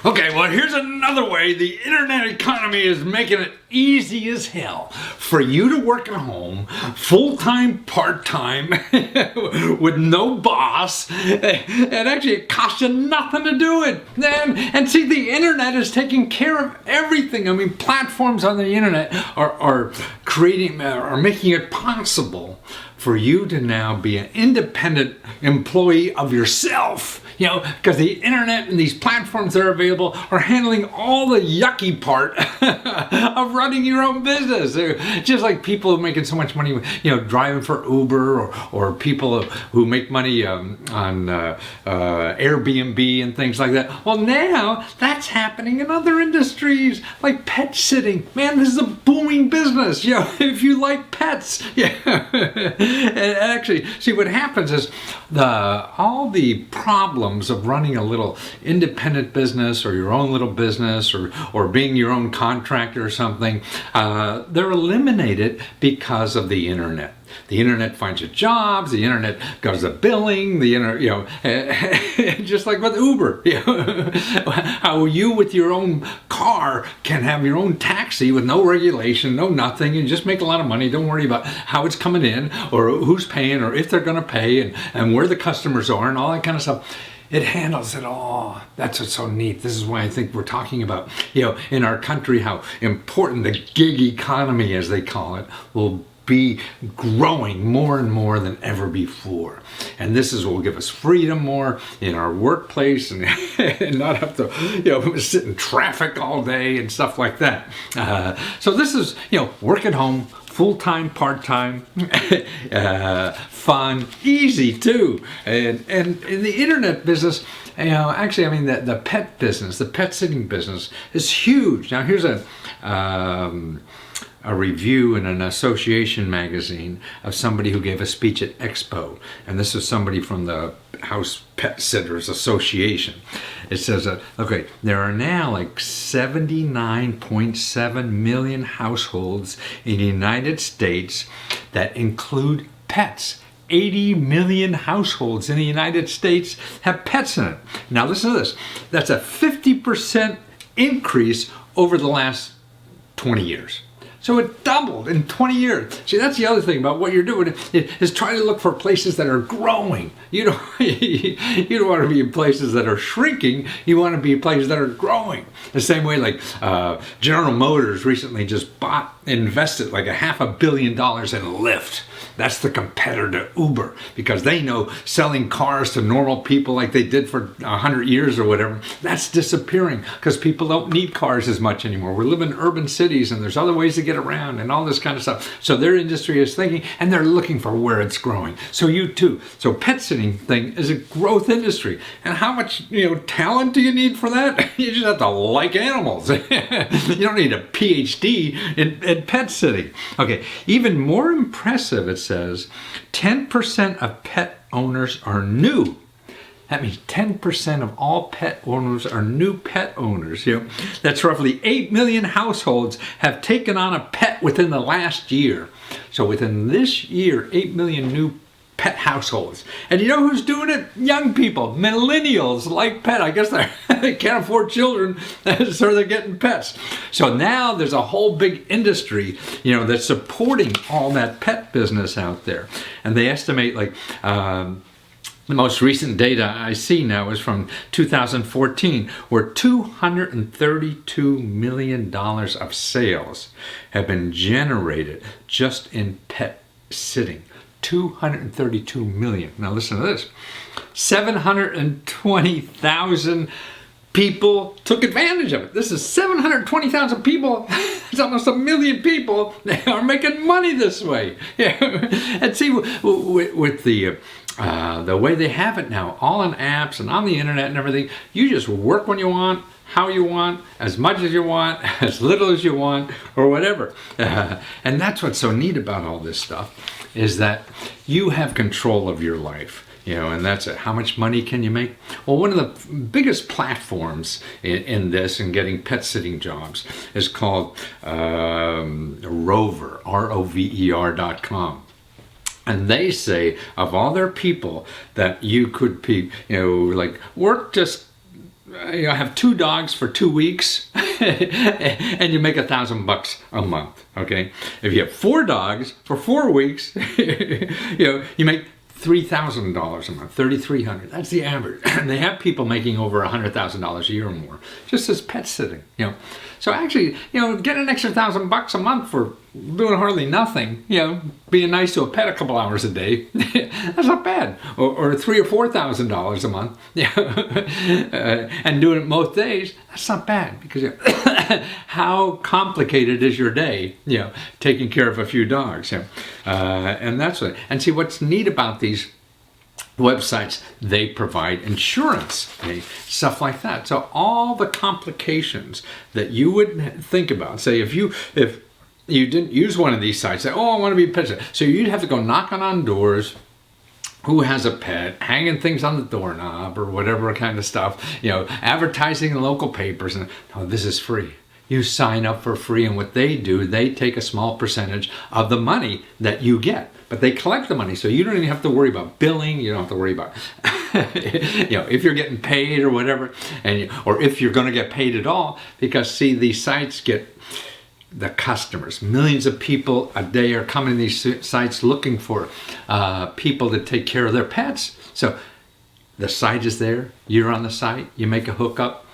Okay, well, here's another way the internet economy is making it easy as hell for you to work at home, full-time, part-time, with no boss, and actually it costs you nothing to do it. And see, the internet is taking care of everything. I mean, platforms on the internet are making it possible for you to now be an independent employee of yourself. You know, because the internet and these platforms that are available are handling all the yucky part of running your own business. They're just like people who are making so much money, you know, driving for Uber, or people who make money on Airbnb and things like that. Well, now that's happening in other industries like pet sitting. Man, this is a booming business. You know, if you like pets, yeah. And actually, see what happens is all the problems of running a little independent business or your own little business or being your own contractor or something, they're eliminated because of the internet. The internet finds you jobs. The internet does the billing. The internet, you know, just like with Uber, you know, how you with your own car can have your own taxi with no regulation, no nothing, and just make a lot of money. Don't worry about how it's coming in or who's paying or if they're going to pay and where the customers are and all that kind of stuff. It handles it all. That's what's so neat. This is why I think we're talking about, you know, in our country, how important the gig economy, as they call it, will be growing more and more than ever before. And this is what will give us freedom more in our workplace and, and not have to, you know, sit in traffic all day and stuff like that. So this is, you know, work at home, full-time, part-time, fun, easy too. And in the internet business, you know, actually, I mean, the pet business, the pet sitting business is huge. Now, here's a review in an association magazine of somebody who gave a speech at Expo. And this is somebody from the House Pet Sitters Association. It says, okay, there are now like 79.7 million households in the United States that include pets. 80 million households in the United States have pets in it. Now listen to this. That's a 50% increase over the last 20 years. So it doubled in 20 years. See, that's the other thing about what you're doing is trying to look for places that are growing. You don't want to be in places that are shrinking. You want to be in places that are growing. The same way like General Motors recently just invested like $500 million in Lyft. That's the competitor to Uber, because they know selling cars to normal people like they did for 100 years or whatever, that's disappearing because people don't need cars as much anymore. We live in urban cities and there's other ways to get around and all this kind of stuff. So their industry is thinking and they're looking for where it's growing. So you too. So pet sitting thing is a growth industry. And how much, you know, talent do you need for that? You just have to like animals. You don't need a PhD in pet sitting. Okay, even more impressive, it says 10% of pet owners are new. That means 10% of all pet owners are new pet owners. You know, that's roughly 8 million households have taken on a pet within the last year. So within this year, 8 million new pet households. And you know who's doing it? Young people, millennials like pet. I guess they can't afford children, so they're getting pets. So now there's a whole big industry, you know, that's supporting all that pet business out there. And they estimate like the most recent data I see now is from 2014, where $232 million of sales have been generated just in pet sitting. 232 million. Now listen to this. 720,000 people took advantage of it. This is 720,000 people. It's almost 1 million people. They are making money this way. Yeah. And see, with the way they have it now, all on apps and on the internet and everything, you just work when you want, how you want, as much as you want, as little as you want, or whatever. And that's what's so neat about all this stuff, is that you have control of your life. You know, and that's it. How much money can you make? Well, one of the biggest platforms in this and getting pet sitting jobs is called Rover, ROVER.com. And they say of all their people that you could be, you know, like work just have 2 dogs for 2 weeks and you make $1,000 a month. Okay, if you have 4 dogs for 4 weeks, you make $3,000 a month, $3,300. That's the average. They have people making over $100,000 a year or more just as pet sitting. So actually, get an extra $1,000 a month for doing hardly nothing. Being nice to a pet a couple hours a day. That's not bad. Or $3,000 or $4,000 a month. And doing it most days. That's not bad because how complicated is your day? Taking care of a few dogs. And that's what. And see what's neat about these websites, they provide insurance, stuff like that. So all the complications that you would think about, say if you didn't use one of these sites, say, oh, I want to be a pet sitter. So you'd have to go knocking on doors, who has a pet, hanging things on the doorknob or whatever kind of stuff, advertising in local papers, and this is free. You sign up for free, and what they do, they take a small percentage of the money that you get. But they collect the money, so you don't even have to worry about billing. You don't have to worry about, if you're getting paid or whatever, or if you're going to get paid at all. Because see, these sites get the customers. Millions of people a day are coming to these sites looking for people to take care of their pets. So the site is there. You're on the site. You make a hookup.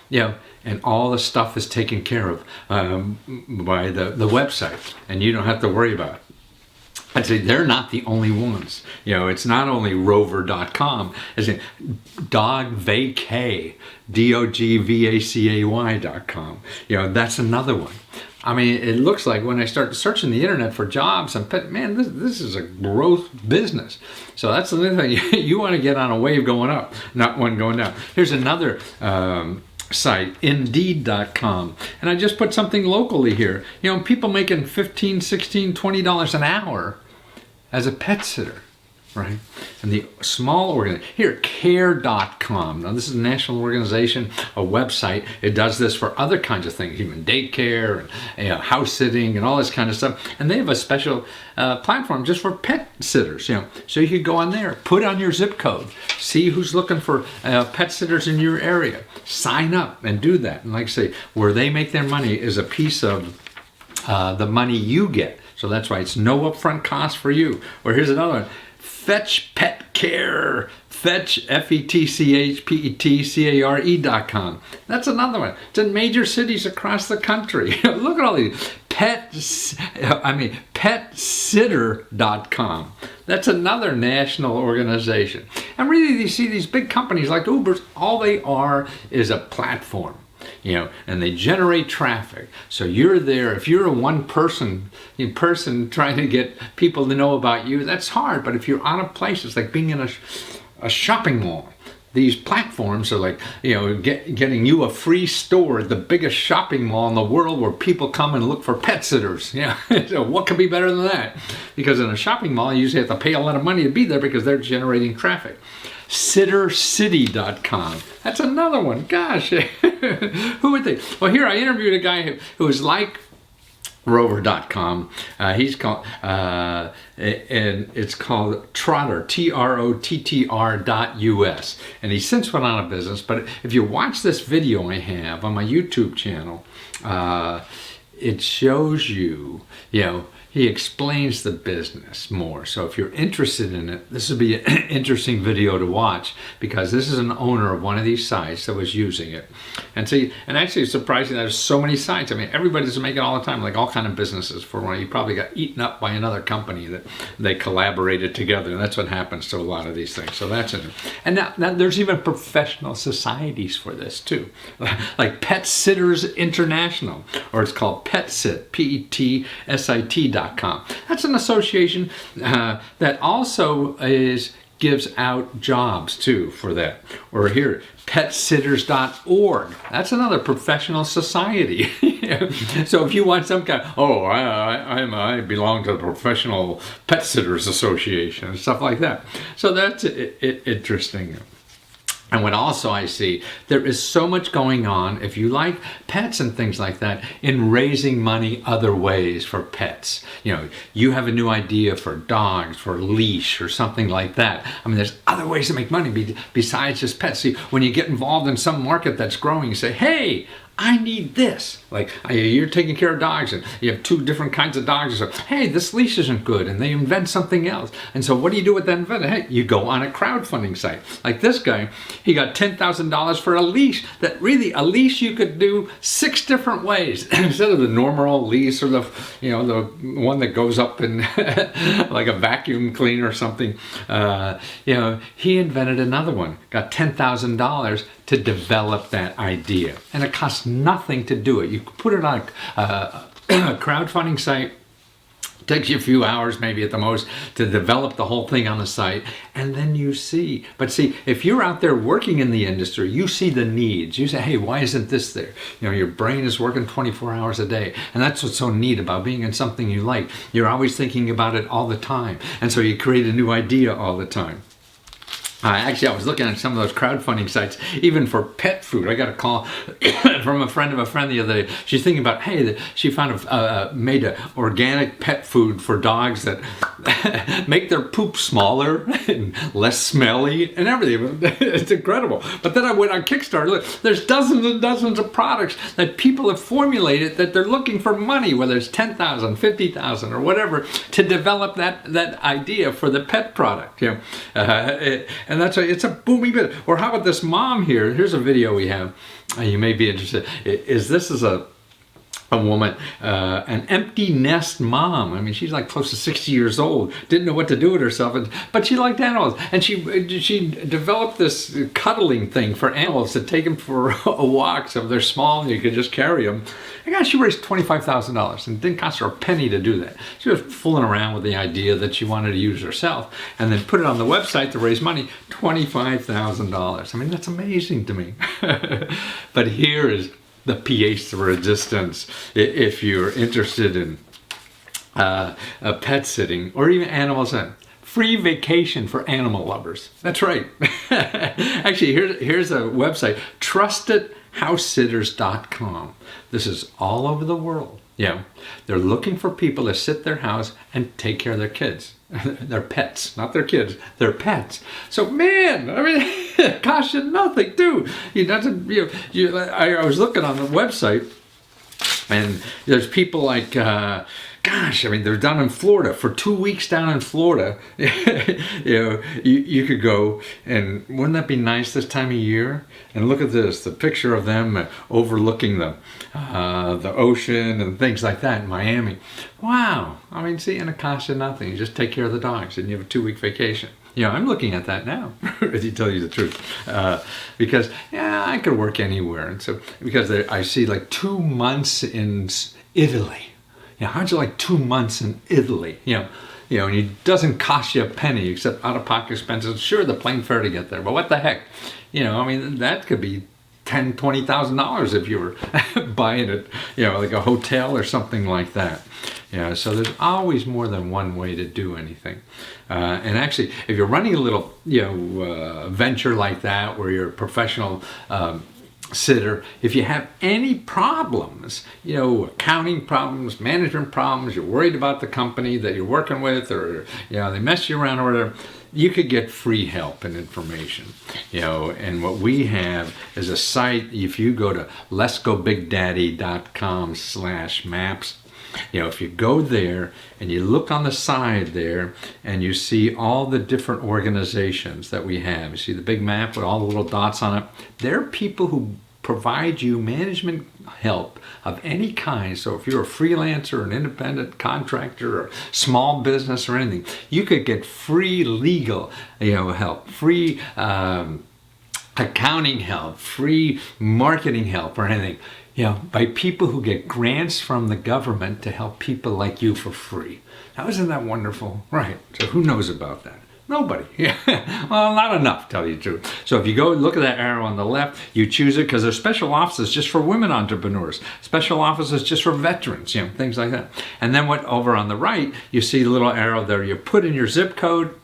And all the stuff is taken care of by the website, and you don't have to worry about it. I'd say they're not the only ones. It's not only rover.com. It's dogvacay, dogvacay.com. That's another one. I mean, it looks like when I start searching the internet for jobs and pet, man, this is a growth business. So that's the other thing. You want to get on a wave going up, not one going down. Here's another site, Indeed.com, and I just put something locally here. People making $15, $16, $20 an hour as a pet sitter, right? And the small organization here, Care.com. Now this is a national organization, a website. It does this for other kinds of things, even daycare and house sitting and all this kind of stuff. And they have a special platform just for pet sitters. So you could go on there, put on your zip code, see who's looking for pet sitters in your area, sign up and do that. And like I say, where they make their money is a piece of the money you get. So that's why it's no upfront cost for you. Or here's another one. Fetch Pet Care, Fetch, FETCHPETCARE.com. That's another one. It's in major cities across the country. Look at all these. PetSitter.com. That's another national organization. And really, you see these big companies like Uber, all they are is a platform. And they generate traffic. So you're there. If you're a one person trying to get people to know about you, that's hard. But if you're on a place, it's like being in a shopping mall. These platforms are like, getting you a free store at the biggest shopping mall in the world where people come and look for pet sitters. So what could be better than that? Because in a shopping mall, you usually have to pay a lot of money to be there because they're generating traffic. Sittercity.com. That's another one. Gosh, who would think? Well, here I interviewed a guy who was like Rover.com. He's called, and it's called Trotter, TROTTR.US. And he since went out of business. But if you watch this video I have on my YouTube channel, it shows you, he explains the business more. So if you're interested in it, this would be an interesting video to watch because this is an owner of one of these sites that was using it. And actually it's surprising that there's so many sites. I mean, everybody's making it all the time, like all kind of businesses for one. You probably got eaten up by another company that they collaborated together. And that's what happens to a lot of these things. So that's it. And now there's even professional societies for this too. Like Pet Sitters International, or it's called PetSit, PETSIT.com. That's an association that also gives out jobs too for that. Or here, PetSitters.org. That's another professional society. So if you want some kind of, I belong to the Professional Pet Sitters Association and stuff like that. So that's interesting. And what also I see, there is so much going on, if you like pets and things like that, in raising money other ways for pets. You know, you have a new idea for dogs, for a leash or something like that. I mean, there's other ways to make money besides just pets. See, when you get involved in some market that's growing, you say, hey, I need this. Like, you're taking care of dogs and you have 2 different kinds of dogs. So, hey, this leash isn't good, and they invent something else. And so what do you do with that invention? Hey, you go on a crowdfunding site. Like this guy, he got $10,000 for a leash that really, a leash you could do 6 different ways. Instead of the normal leash or the, you know, the one that goes up in like a vacuum cleaner or something. You know, he invented another one, got $10,000 to develop that idea. And it costs nothing to do it. You put it on a crowdfunding site. It takes you a few hours, maybe at the most, to develop the whole thing on the site. And then you see. But see, if you're out there working in the industry, you see the needs. You say, hey, why isn't this there? You know, your brain is working 24 hours a day. And that's what's so neat about being in something you like. You're always thinking about it all the time. And so you create a new idea all the time. Actually, I was looking at some of those crowdfunding sites, even for pet food. I got a call from a friend of a friend the other day. She's thinking about, hey, she found made an organic pet food for dogs that make their poop smaller and less smelly and everything. It's incredible. But then I went on Kickstarter. Look, there's dozens and dozens of products that people have formulated that they're looking for money, whether it's $10,000, $50,000, or whatever, to develop that idea for the pet product. You know, and that's it's a booming bit. Or how about this mom here? Here's a video we have. You may be interested. This is a woman, an empty nest mom. I mean, she's like close to 60 years old. Didn't know what to do with herself, but she liked animals, and she developed this cuddling thing for animals to take them for a walk. So they're small, and you can just carry them. And gosh, she raised $25,000, and it didn't cost her a penny to do that. She was fooling around with the idea that she wanted to use herself, and then put it on the website to raise money. $25,000. I mean, that's amazing to me. But here is the pièce de resistance if you're interested in pet sitting or even animal sitting. Free vacation for animal lovers. That's right. Actually, here's a website, trustedhousesitters.com. This is all over the world. Yeah, they're looking for people to sit their house and take care of their kids. Their pets, not their kids, their pets. So, man, I mean, it costs you nothing, too. I was looking on the website, and there's people like, gosh, I mean, they're down in Florida for 2 weeks down in Florida. You could go, and wouldn't that be nice this time of year? And look at this, the picture of them overlooking the ocean and things like that in Miami. Wow. I mean, see, and it costs you nothing. You just take care of the dogs and you have a 2-week vacation. You know, I'm looking at that now, to tell you the truth, because I could work anywhere. And so, because I see like 2 months in Italy. You know, how'd you like 2 months in Italy? You know, and it doesn't cost you a penny except out-of-pocket expenses. Sure, the plane fare to get there, but what the heck? You know, I mean, that could be $10,000, $20,000 if you were buying it, you know, like a hotel or something like that. Yeah, so there's always more than one way to do anything. And actually, if you're running a little, venture like that, where you're a professional sitter, if you have any problems, accounting problems, management problems, you're worried about the company that you're working with, or they mess you around or whatever, you could get free help and information. And what we have is a site. If you go to letsgobigdaddy.com/maps, if you go there and you look on the side there and you see all the different organizations that we have, you see the big map with all the little dots on it, they're people who provide you management help of any kind. So if you're a freelancer, an independent contractor, or small business or anything, you could get free legal help, free accounting help, free marketing help or anything. By people who get grants from the government to help people like you for free. Now, isn't that wonderful? Right. So who knows about that? Nobody. Well, not enough, tell you the truth. So if you go look at that arrow on the left, you choose it because there's special offices just for women entrepreneurs, special offices just for veterans, things like that. And then over on the right, you see the little arrow there. You put in your zip code,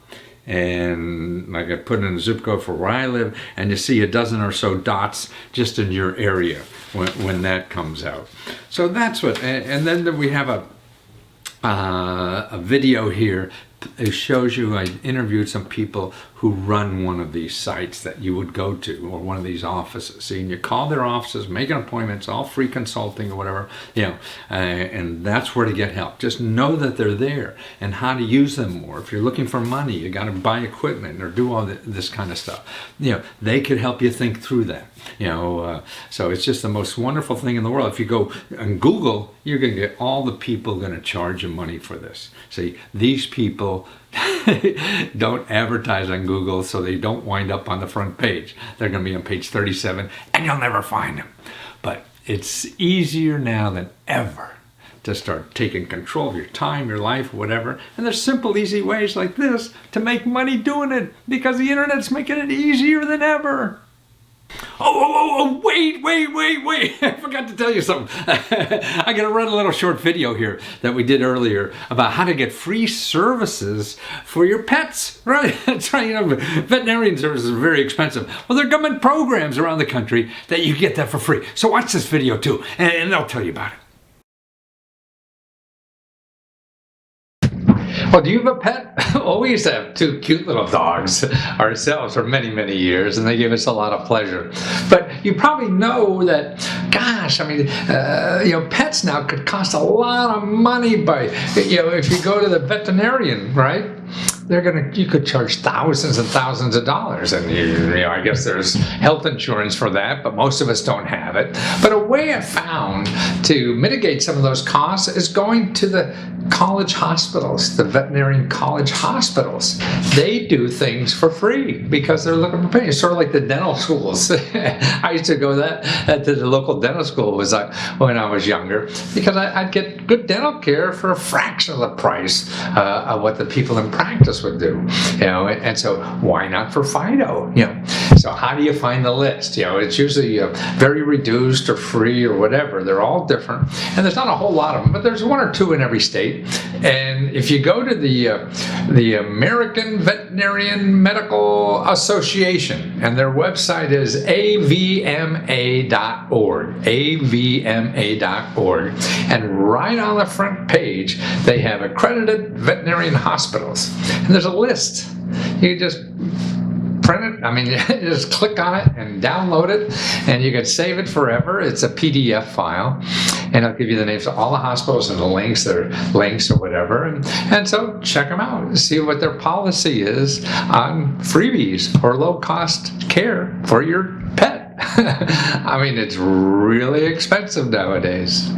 and like I put in a zip code for where I live, and you see a dozen or so dots just in your area when that comes out. So that's what, and then we have a video here. It shows you, I interviewed some people who run one of these sites that you would go to, or one of these offices. See, and you call their offices, make an appointment, it's all free consulting or whatever, and that's where to get help. Just know that they're there and how to use them more. If you're looking for money, you got to buy equipment or do all this kind of stuff. They could help you think through that. So it's just the most wonderful thing in the world. If you go on Google, you're going to get all the people going to charge you money for this. See, these people don't advertise on Google, so they don't wind up on the front page. They're going to be on page 37, and you'll never find them. But it's easier now than ever to start taking control of your time, your life, whatever. And there's simple, easy ways like this to make money doing it, because the internet's making it easier than ever. Wait. I forgot to tell you something. I'm going to run a little short video here that we did earlier about how to get free services for your pets. Right? That's right. Veterinarian services are very expensive. Well, there are government programs around the country that you get that for free. So watch this video too, and they'll tell you about it. Well, do you have a pet? Well, we used to have 2 cute little dogs ourselves for many, many years, and they gave us a lot of pleasure. But you probably know that, gosh, pets now could cost a lot of money if you go to the veterinarian, right? You could charge thousands and thousands of dollars, and I guess there's health insurance for that, but most of us don't have it. But a way I found to mitigate some of those costs is going to the college hospitals, the veterinarian college hospitals. They do things for free because they're looking for pay. It's sort of like the dental schools. I used to go to the local dental school when I was younger, because I'd get good dental care for a fraction of the price of what the people in practice would do. And so why not for Fido? So how do you find the list? It's usually very reduced or free or whatever. They're all different, and there's not a whole lot of them, but there's 1 or 2 in every state. And if you go to the American Veterinarian Medical Association, and their website is avma.org, avma.org, and right on the front page they have accredited veterinarian hospitals, and there's a list. You just print it. You just click on it and download it, and you can save it forever. It's a PDF file, and it'll give you the names of all the hospitals and the links or whatever. And so check them out and see what their policy is on freebies or low-cost care for your pet. It's really expensive nowadays.